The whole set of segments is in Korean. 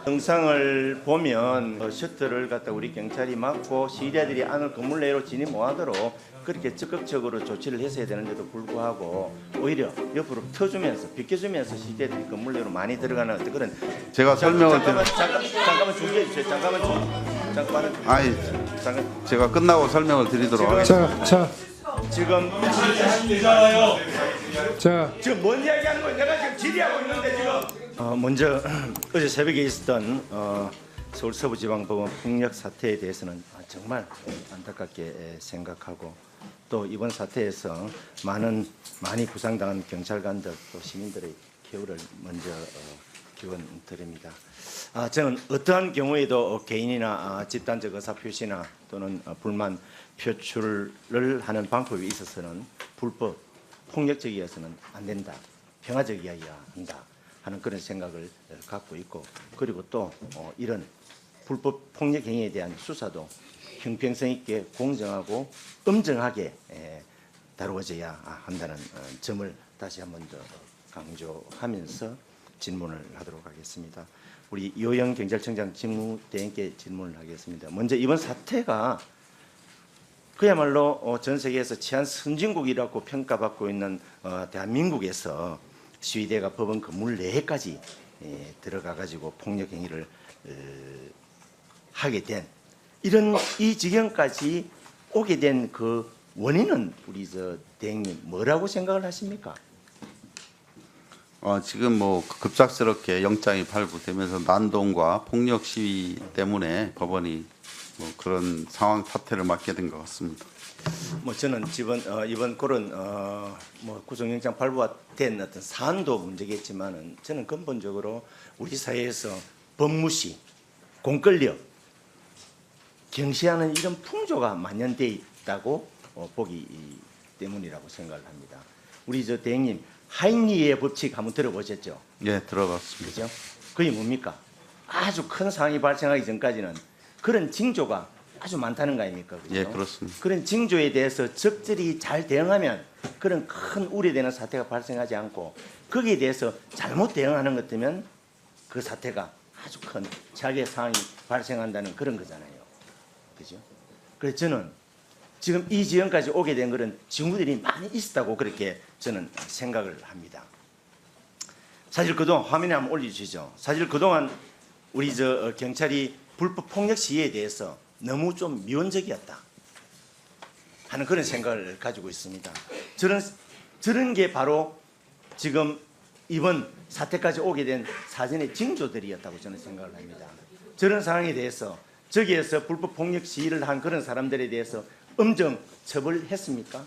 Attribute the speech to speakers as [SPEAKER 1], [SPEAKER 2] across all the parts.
[SPEAKER 1] 영상을 보면 셔터를 갖다 우리 경찰이 막고 시위대들이 안을 건물 내로 진입 못하도록 그렇게 적극적으로 조치를 했어야 되는데도 불구하고 오히려 옆으로 터주면서 비켜주면서 시위대들이 건물 내로 많이 들어가는 어떤 그런
[SPEAKER 2] 제가 설명을
[SPEAKER 1] 잠깐만 중지해 주세요. 잠깐만.
[SPEAKER 2] 아니
[SPEAKER 1] 잠깐.
[SPEAKER 2] 제가 끝나고 설명을 드리도록 하겠습니다.
[SPEAKER 1] 지금 지금 뭔 이야기하는 거예요? 내가 지금 질의하고 있는데 지금. 먼저 어제 새벽에 있었던 서울 서부지방법원 폭력 사태에 대해서는 정말 안타깝게 생각하고 또 이번 사태에서 많이 부상당한 경찰관들 또 시민들의 쾌유를 먼저 기원드립니다. 저는 어떠한 경우에도 개인이나 집단적 의사표시나 또는 불만 표출을 하는 방법에 있어서는 불법, 폭력적이어서는 안 된다. 평화적이어야 한다 하는 그런 생각을 갖고 있고 그리고 또 이런 불법 폭력 행위에 대한 수사도 형평성 있게 공정하고 엄정하게 다루어져야 한다는 점을 다시 한 번 더 강조하면서 질문을 하도록 하겠습니다. 우리 이호영 경찰청장 직무대행께 질문을 하겠습니다. 먼저 이번 사태가 그야말로 전 세계에서 치안 선진국이라고 평가받고 있는 대한민국에서 시위대가 법원 건물 내에까지 들어가 가지고 폭력 행위를 하게 된 이런 이 지경까지 오게 된 그 원인은 우리 대행님 뭐라고 생각을 하십니까?
[SPEAKER 2] 지금 뭐 급작스럽게 영장이 발부되면서 난동과 폭력 시위 때문에 법원이 뭐 그런 상황 사태를 맞게 된 것 같습니다.
[SPEAKER 1] 저는 이번 그런 구속영장 발부가 된 어떤 사안도 문제겠지만은 저는 근본적으로 우리 사회에서 법무시, 공권력 경시하는 이런 풍조가 만연돼 있다고 보기 때문이라고 생각을 합니다. 우리 대행님 하인리의 법칙 한번 들어보셨죠?
[SPEAKER 2] 예, 들어봤습니다.
[SPEAKER 1] 그죠? 그게 뭡니까? 아주 큰 상황이 발생하기 전까지는 그런 징조가 아주 많다는 거 아닙니까? 그죠?
[SPEAKER 2] 예, 그렇습니다.
[SPEAKER 1] 그런 징조에 대해서 적절히 잘 대응하면 그런 큰 우려되는 사태가 발생하지 않고 거기에 대해서 잘못 대응하는 것 때문에 그 사태가 아주 큰 최악의 상황이 발생한다는 그런 거잖아요. 그죠? 그래서 저는 지금 이 지경까지 오게 된 그런 징후들이 많이 있었다고 그렇게 저는 생각을 합니다. 사실 그동안 화면에 한번 올려주시죠. 사실 그동안 우리 경찰이 불법 폭력 시위에 대해서 너무 좀 미온적이었다 하는 그런 생각을 가지고 있습니다. 저런 게 바로 지금 이번 사태까지 오게 된 사전의 징조들이었다고 저는 생각을 합니다. 저런 상황에 대해서 저기에서 불법 폭력 시위를 한 그런 사람들에 대해서 엄정 처벌했습니까?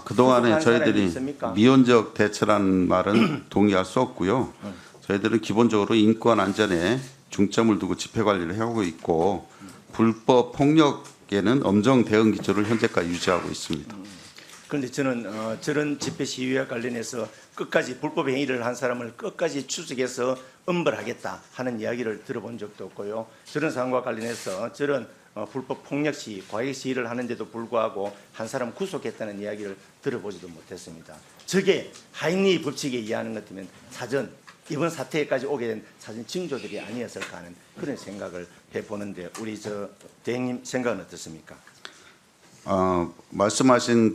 [SPEAKER 2] 그동안에 저희들이 미온적 대처라는 말은 동의할 수 없고요. 저희들은 기본적으로 인권 안전에 중점을 두고 집회 관리를 해오고 있고 불법 폭력에는 엄정 대응 기조를 현재까지 유지하고 있습니다.
[SPEAKER 1] 그런데 저는 저런 집회 시위와 관련해서 끝까지 불법 행위를 한 사람을 끝까지 추적해서 엄벌하겠다 하는 이야기를 들어본 적도 없고요. 저런 상황과 관련해서 저런 불법 폭력 시위, 과잉 시위를 하는데도 불구하고 한 사람 구속했다는 이야기를 들어보지도 못했습니다. 저게 하인리 법칙에 의하는 것 같으면 사전 이번 사태까지 오게 된 사전 징조들이 아니었을까 하는 그런 생각을 해보는데 우리 대행님 생각은 어떻습니까?
[SPEAKER 2] 말씀하신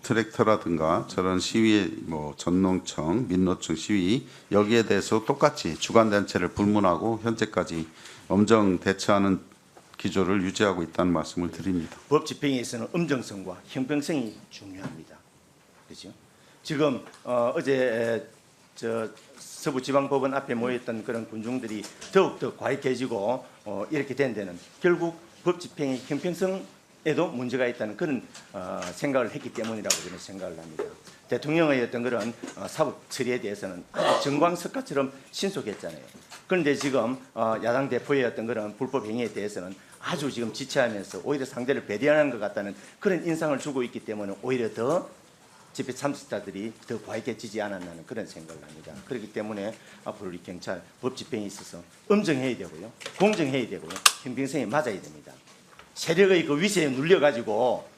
[SPEAKER 2] 트랙터라든가 저런 시위 전농청, 민노총 시위 여기에 대해서 똑같이 주관단체를 불문하고 현재까지 엄정 대처하는 기조를 유지하고 있다는 말씀을 드립니다.
[SPEAKER 1] 법 집행에서는 엄정성과 형평성이 중요합니다. 그렇죠? 지금 어제 서부지방법원 앞에 모였던 그런 군중들이 더욱더 과익해지고 이렇게 된 데는 결국 법 집행의 형평성에도 문제가 있다는 그런 생각을 했기 때문이라고 저는 생각을 합니다. 대통령의 어떤 그런 사법 처리에 대해서는 정광석가처럼 신속했잖아요. 그런데 지금 야당 대표의 어떤 그런 불법 행위에 대해서는 아주 지금 지체하면서 오히려 상대를 배려하는 것 같다는 그런 인상을 주고 있기 때문에 오히려 더 집회 참석자들이 더 과익해지지 않았나는 그런 생각을 합니다. 그렇기 때문에 앞으로 우리 경찰 법 집행에 있어서 엄정해야 되고요, 공정해야 되고요, 형평성에 맞아야 됩니다. 세력의 그 위세에 눌려가지고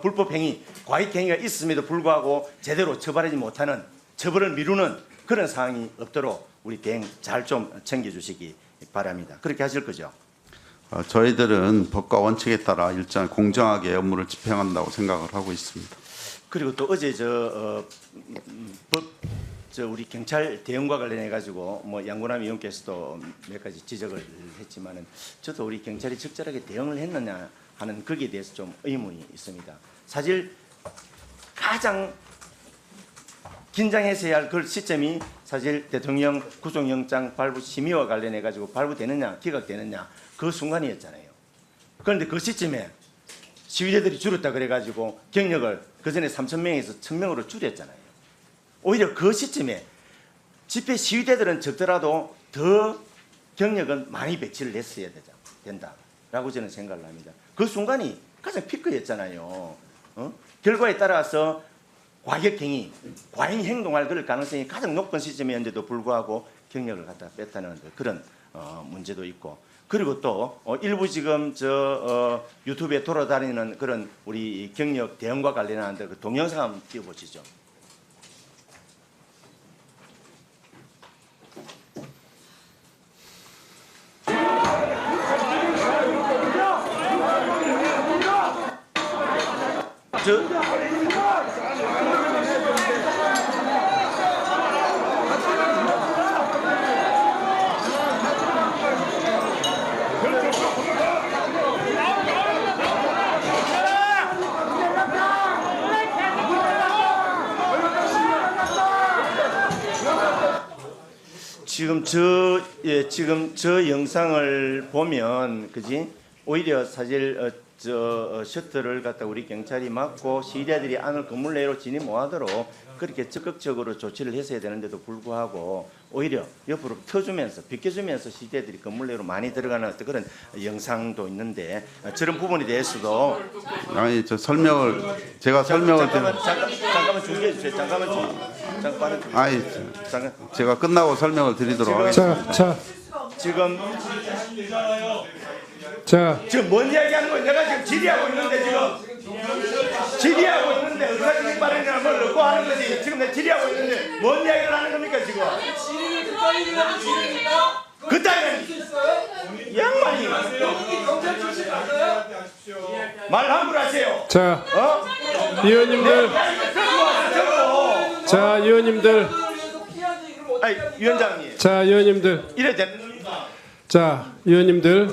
[SPEAKER 1] 불법 행위, 과익 행위가 있음에도 불구하고 제대로 처벌하지 못하는 처벌을 미루는 그런 상황이 없도록 우리 대행 잘 좀 챙겨주시기 바랍니다. 그렇게 하실 거죠?
[SPEAKER 2] 저희들은 법과 원칙에 따라 일단 공정하게 업무를 집행한다고 생각을 하고 있습니다.
[SPEAKER 1] 그리고 또 어제 우리 경찰 대응과 관련해 가지고 뭐 양고남 의원께서도 몇 가지 지적을 했지만은 저도 우리 경찰이 적절하게 대응을 했느냐 하는 거기에 대해서 좀 의문이 있습니다. 사실 가장 긴장해서 해야 할 그 시점이 사실 대통령 구속영장 발부 심의와 관련해 가지고 발부되느냐 기각되느냐 그 순간이었잖아요. 그런데 그 시점에 시위대들이 줄었다 그래 가지고 경력을 그전에 3,000명에서 1,000명으로 줄였잖아요. 오히려 그 시점에 집회 시위대들은 적더라도 더 경력은 많이 배치를 했어야 된다라고 저는 생각을 합니다. 그 순간이 가장 피크였잖아요. 결과에 따라서 과격행위, 과잉 행동할 그럴 가능성이 가장 높은 시점이었는데도 불구하고 경력을 갖다 뺐다는 그런 문제도 있고, 그리고 또 일부 지금 유튜브에 돌아다니는 그런 우리 경력 대응과 관련한 그 동영상 한번 띄워보시죠. 지금 저 영상을 보면 그지 오히려 사실 셔틀을 갖다 우리 경찰이 막고 시위대들이 안을 건물 내로 진입 못하도록 그렇게 적극적으로 조치를 했어야 되는데도 불구하고 오히려 옆으로 펴주면서 비켜주면서 시위대들이 건물 내로 많이 들어가는 어떤 그런 영상도 있는데 저런 부분에 대해서도
[SPEAKER 2] 아니 저 설명을 제가 설명을
[SPEAKER 1] 잠깐만 준비해 주세요. 잠깐만.
[SPEAKER 2] 아니 제가 끝나고 설명을 드리도록 하겠습니다.
[SPEAKER 1] 지금 뭔 이야기하는 거예요? 내가 지금 질의하고 있는데 의사진행 발언이나 뭘 넣고 하는 거지. 지금 내가 질의하고 있는데 뭔 이야기를 하는 겁니까 지금? 그따위는 양반이 말 함부로 하세요.
[SPEAKER 3] 자, 위원님들. 자, 위원님들.
[SPEAKER 1] 아니, 위원장님.
[SPEAKER 3] 자, 위원님들.
[SPEAKER 1] 이래 되는 겁니까?
[SPEAKER 3] 자, 위원님들.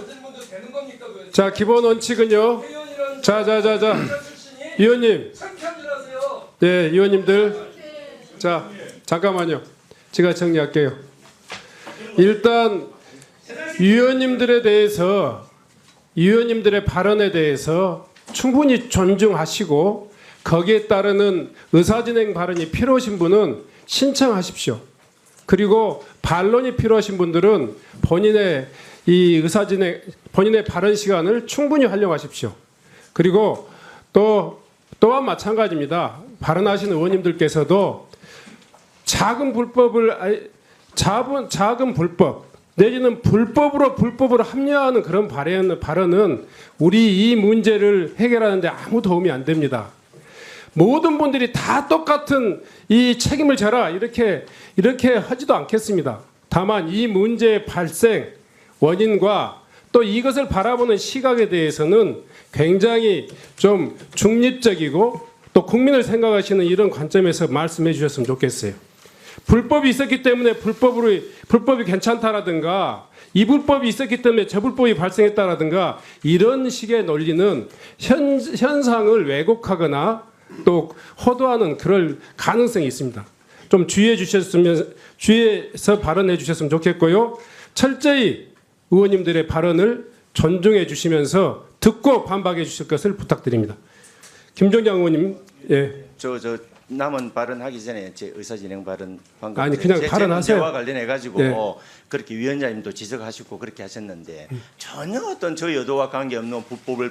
[SPEAKER 3] 자, 기본 원칙은요. 자. 위원님. 네, 위원님들. 자, 잠깐만요. 제가 정리할게요. 일단 위원님들에 대해서 위원님들의 발언에 대해서 충분히 존중하시고 거기에 따르는 의사진행 발언이 필요하신 분은 신청하십시오. 그리고 반론이 필요하신 분들은 본인의 이 의사진행 본인의 발언 시간을 충분히 활용하십시오. 그리고 또한 마찬가지입니다. 발언하시는 의원님들께서도 작은 불법 내지는 불법으로 합리화하는 그런 발언은 우리 이 문제를 해결하는데 아무 도움이 안 됩니다. 모든 분들이 다 똑같은 이 책임을 져라 이렇게 하지도 않겠습니다. 다만 이 문제의 발생 원인과 또 이것을 바라보는 시각에 대해서는 굉장히 좀 중립적이고 또 국민을 생각하시는 이런 관점에서 말씀해 주셨으면 좋겠어요. 불법이 있었기 때문에 불법이 괜찮다라든가 이 불법이 있었기 때문에 저 불법이 발생했다라든가 이런 식의 논리는 현상을 왜곡하거나 또 호도하는 그럴 가능성이 있습니다. 좀 주의해서 발언해 주셨으면 좋겠고요. 철저히 의원님들의 발언을 존중해 주시면서 듣고 반박해 주실 것을 부탁드립니다. 김종장 의원님, 예.
[SPEAKER 1] 남은 발언하기 전에 제 의사진행 발언 방금
[SPEAKER 3] 아니 그냥 발언하세요.
[SPEAKER 1] 문제와 관련해 가지고
[SPEAKER 3] 네.
[SPEAKER 1] 그렇게 위원장님도 지적하시고 그렇게 하셨는데 전혀 어떤 저희 의도와 관계없는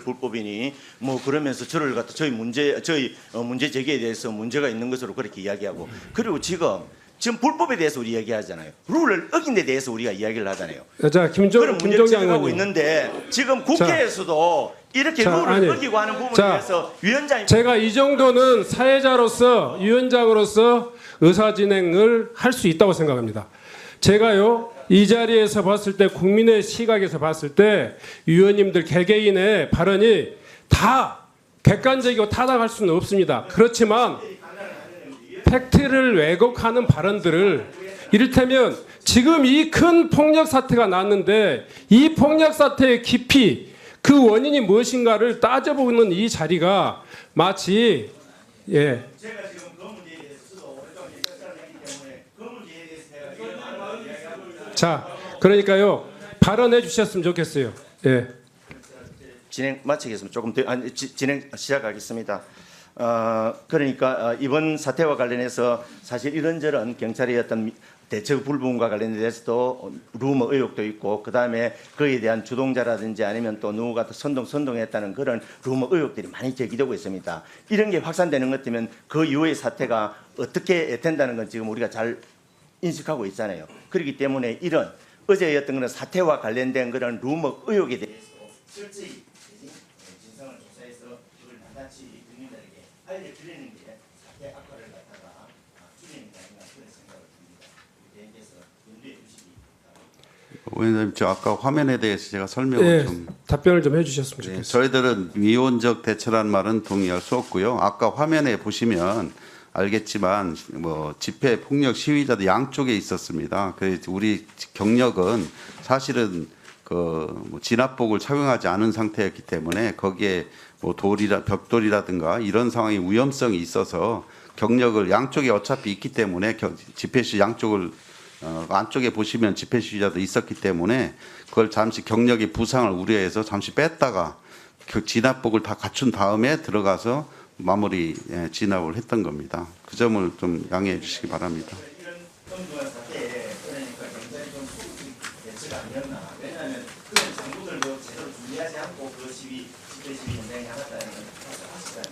[SPEAKER 1] 불법이니 뭐 그러면서 저를 갖다 저희 문제 제기에 대해서 문제가 있는 것으로 그렇게 이야기하고 그리고 지금 불법에 대해서 우리 이야기하잖아요. 룰을 어긴 데 대해서 우리가 이야기를 하잖아요.
[SPEAKER 3] 자,
[SPEAKER 1] 그런 문제를 지적하고
[SPEAKER 3] 의원님.
[SPEAKER 1] 있는데 지금 국회에서도 이렇게 룰을 어기고 하는 부분에 대해서 위원장님
[SPEAKER 3] 제가 이 정도는 사회자로서 위원장으로서 의사진행을 할 수 있다고 생각합니다. 제가요 이 자리에서 봤을 때 국민의 시각에서 봤을 때 위원님들 개개인의 발언이 다 객관적이고 타당할 수는 없습니다. 그렇지만 팩트를 왜곡하는 발언들을 이를테면 지금 이 큰 폭력 사태가 났는데 이 폭력 사태의 깊이 그 원인이 무엇인가를 따져보는 이 자리가 마치 예.
[SPEAKER 1] 제가 지금 그 문제에 대해서도 오랫동안 일사를 했기 때문에 그 문제에 대해서 제가 이런 말을 이야기하고
[SPEAKER 3] 자, 그러니까요 발언해 주셨으면 좋겠어요. 예.
[SPEAKER 1] 진행 마치겠습니다. 조금 더 진행 시작하겠습니다. 그러니까 이번 사태와 관련해서 사실 이런저런 경찰의 어떤 대처 불분과 관련돼서도 루머 의혹도 있고 그 다음에 그에 대한 주동자라든지 아니면 또 누구가 선동했다는 그런 루머 의혹들이 많이 제기되고 있습니다. 이런 게 확산되는 것 때문에 그 이후의 사태가 어떻게 된다는 건 지금 우리가 잘 인식하고 있잖아요. 그렇기 때문에 이런 어제였던 그런 사태와 관련된 그런 루머 의혹에 대해서 철저히 진상을 조사해서 그걸 낱낱이 국민들에게 알려드리는 게 사태 악화를 갖다가 줄이는 게 아닌가 그런 생각을 듭니다. 대해서 염두에 두시기 바랍니다.
[SPEAKER 2] 의원님, 저 아까 화면에 대해서 제가 설명을
[SPEAKER 3] 예,
[SPEAKER 2] 좀.
[SPEAKER 3] 답변을 좀 해주셨으면
[SPEAKER 2] 네,
[SPEAKER 3] 좋겠어요.
[SPEAKER 2] 저희들은 미온적 대처란 말은 동의할 수 없고요. 아까 화면에 보시면 알겠지만 뭐 집회 폭력 시위자도 양쪽에 있었습니다. 그래서 우리 경력은 사실은 그뭐 진압복을 착용하지 않은 상태였기 때문에 거기에 뭐 벽돌이라든가 이런 상황의 위험성이 있어서 경력을 양쪽에 어차피 있기 때문에 집회 시 양쪽을 안쪽에 보시면 집회 시위자도 있었기 때문에 그걸 잠시 경력의 부상을 우려해서 잠시 뺐다가 그 진압복을 다 갖춘 다음에 들어가서 마무리 진압을 했던 겁니다. 그 점을 좀 양해해 주시기 바랍니다.
[SPEAKER 1] 이런 엉뚱한 사태에 그러니까 굉장히 좀 대처가 아니었나. 왜냐하면 그런 장부들도 제대로 준비하지 않고 그 집회 시위 현장에 나갔다는 건 사실은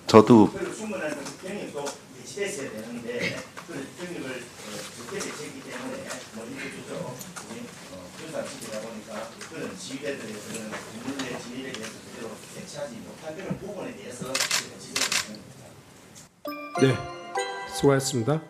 [SPEAKER 2] 저도
[SPEAKER 1] 그리고 충분한 경력도 배치됐어야 되는데 그 경력을 적게 배치했기 때문에 이렇게 분산시키다 보니까 그런 지휘대들에 대해서는 국민의 지휘에 대해서 제대로 배치하지 못한 그런 부분에 대해서 지적을 합니다.
[SPEAKER 3] 네, 수고하셨습니다.